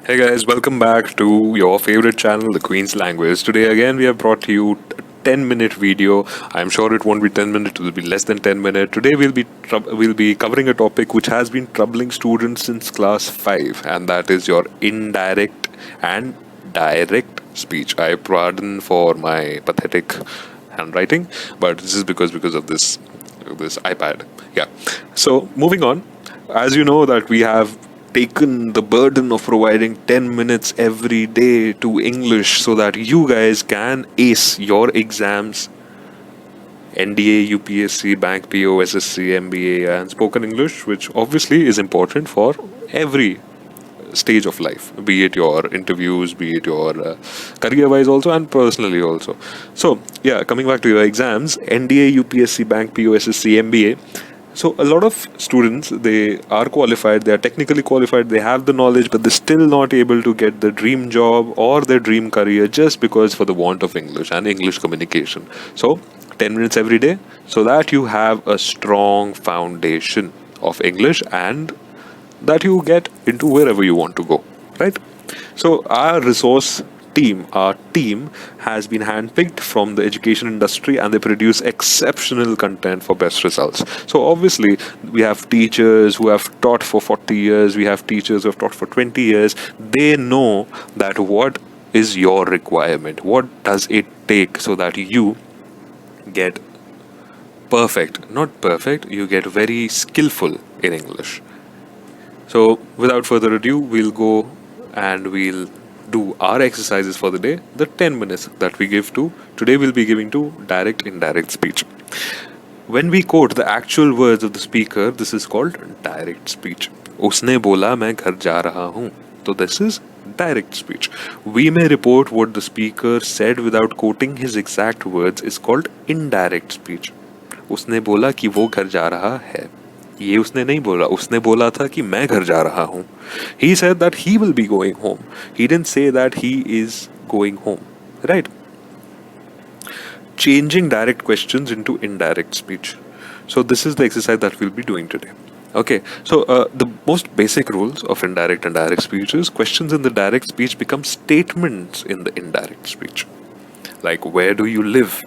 Hey guys, welcome back to your favorite channel, The Queen's Language. Today again we have brought to you a 10-minute video. I'm sure it won't be 10 minutes, it will be less than 10 minutes. Today we'll be covering a topic which has been troubling students since class 5, and that is your indirect and direct speech. I pardon for my pathetic handwriting, but this is because of this iPad. Yeah. So moving on, as you know that we have taken the burden of providing 10 minutes every day to English so that you guys can ace your exams, NDA, UPSC, Bank PO, SSC, MBA, and spoken English, which obviously is important for every stage of life, be it your interviews, be it your career wise also, and personally also. So yeah, coming back to your exams, NDA, UPSC, Bank PO, SSC, MBA. So a lot of students, they are qualified, they are technically qualified, they have the knowledge, but they're still not able to get the dream job or their dream career just because for the want of English and English communication. So 10 minutes every day so that you have a strong foundation of English and that you get into wherever you want to go, right? So our team has been handpicked from the education industry, and they produce exceptional content for best results. So obviously we have teachers who have taught for 40 years, we have teachers who have taught for 20 years. They know that what is your requirement, what does it take so that you get perfect, not perfect, you get very skillful in English. So, without further ado, we'll go and we'll do our exercises for the day, the 10 minutes that we give to. Today, we'll be giving to direct, indirect speech. When we quote the actual words of the speaker, this is called direct speech. उसने बोला मैं घर जा रहा हूँ. So, this is direct speech. We may report what the speaker said without quoting his exact words is called indirect speech. उसने बोला कि वो घर जा रहा है. ये उसने नहीं बोला, उसने बोला था कि मैं घर जा रहा हूँ. He said that he will be going home. He didn't say that he is going home. Right? Changing direct questions into indirect speech. So this is the exercise that we'll be doing today. Okay, so the most basic rules of indirect and direct speech is questions in the direct speech become statements in the indirect speech. Like, where do you live?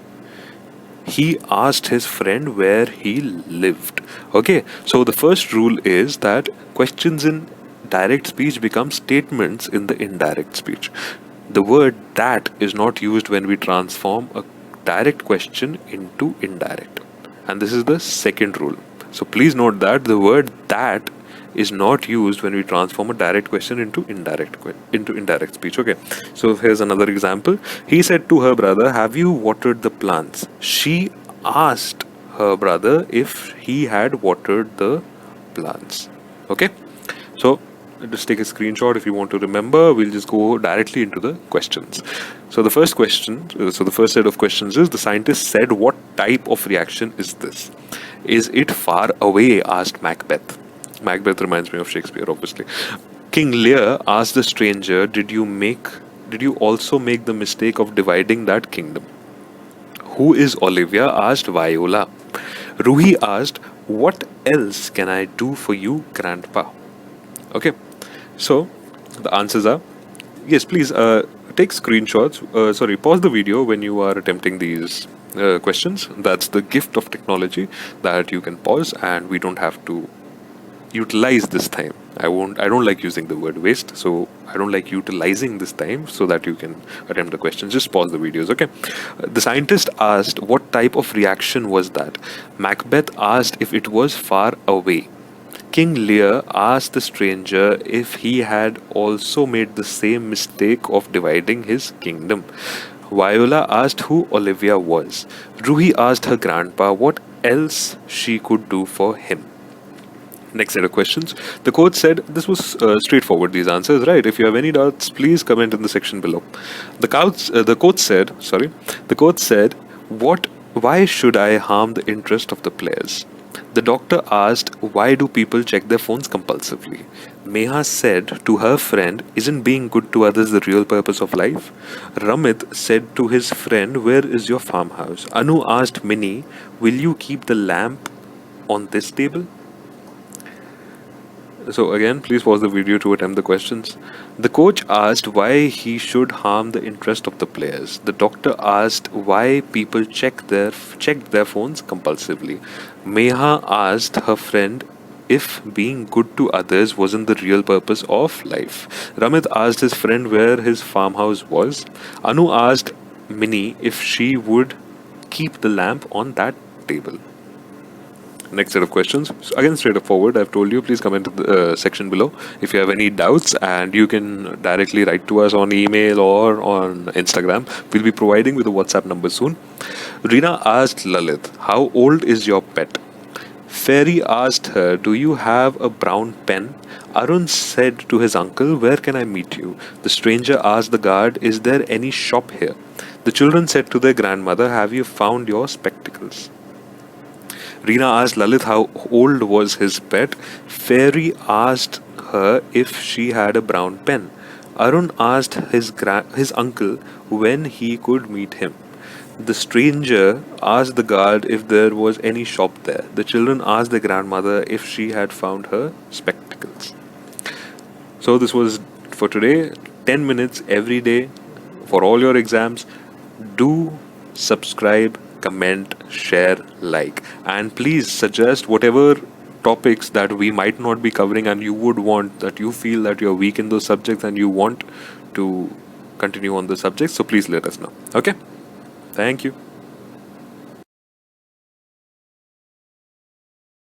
He asked his friend where he lived. Okay, so the first rule is that questions in direct speech become statements in the indirect speech. The word that is not used when we transform a direct question into indirect. And this is the second rule. So please note that the word that is not used when we transform a direct question into indirect speech. Okay, so here's another example. He said to her brother, have you watered the plants? She asked her brother if he had watered the plants. Okay, so just take a screenshot if you want to remember. We'll just go directly into the questions. So the first set of questions is, the scientist said, what type of reaction is this? Is it far away? Asked Macbeth. Macbeth reminds me of Shakespeare, obviously. King Lear asked the stranger, did you also make the mistake of dividing that kingdom? Who is Olivia? Asked Viola. Ruhi asked, what else can I do for you, grandpa? Okay, so the answers are, yes, please take screenshots. Pause the video when you are attempting these questions. That's the gift of technology, that you can pause and we don't have to utilize this time. I don't like using the word waste, so I don't like utilizing this time so that you can attempt the questions. Just pause the videos. Okay, the scientist asked, what type of reaction was that? Macbeth asked if it was far away. King Lear asked the stranger if he had also made the same mistake of dividing his kingdom. Viola asked who Olivia was. Ruhi asked her grandpa what else she could do for him. Next set of questions. The coach said, this was straightforward, these answers, right? If you have any doubts, please comment in the section below. The coach said, why should I harm the interest of the players? The doctor asked, why do people check their phones compulsively? Meha said to her friend, isn't being good to others the real purpose of life? Ramit said to his friend, where is your farmhouse? Anu asked Minnie, will you keep the lamp on this table? So again, please pause the video to attempt the questions. The coach asked why he should harm the interest of the players. The doctor asked why people checked their phones compulsively. Meha asked her friend if being good to others wasn't the real purpose of life. Ramit asked his friend where his farmhouse was. Anu asked Minnie if she would keep the lamp on that table. Next set of questions. So again, straight forward. I've told you, please comment in the section below if you have any doubts, and you can directly write to us on email or on Instagram. We'll be providing with a WhatsApp number soon. Reena asked Lalit, "How old is your pet?" Fairy asked her, "Do you have a brown pen?" Arun said to his uncle, "Where can I meet you?" The stranger asked the guard, "Is there any shop here?" The children said to their grandmother, "Have you found your spectacles?" Reena asked Lalit how old was his pet. Fairy asked her if she had a brown pen. Arun asked his uncle when he could meet him. The stranger asked the guard if there was any shop there. The children asked their grandmother if she had found her spectacles. So this was for today. 10 minutes every day for all your exams. Do subscribe, comment, share, like, and please suggest whatever topics that we might not be covering and you would want, that you feel that you're weak in those subjects and you want to continue on the subject. So please let us know. Okay. Thank you.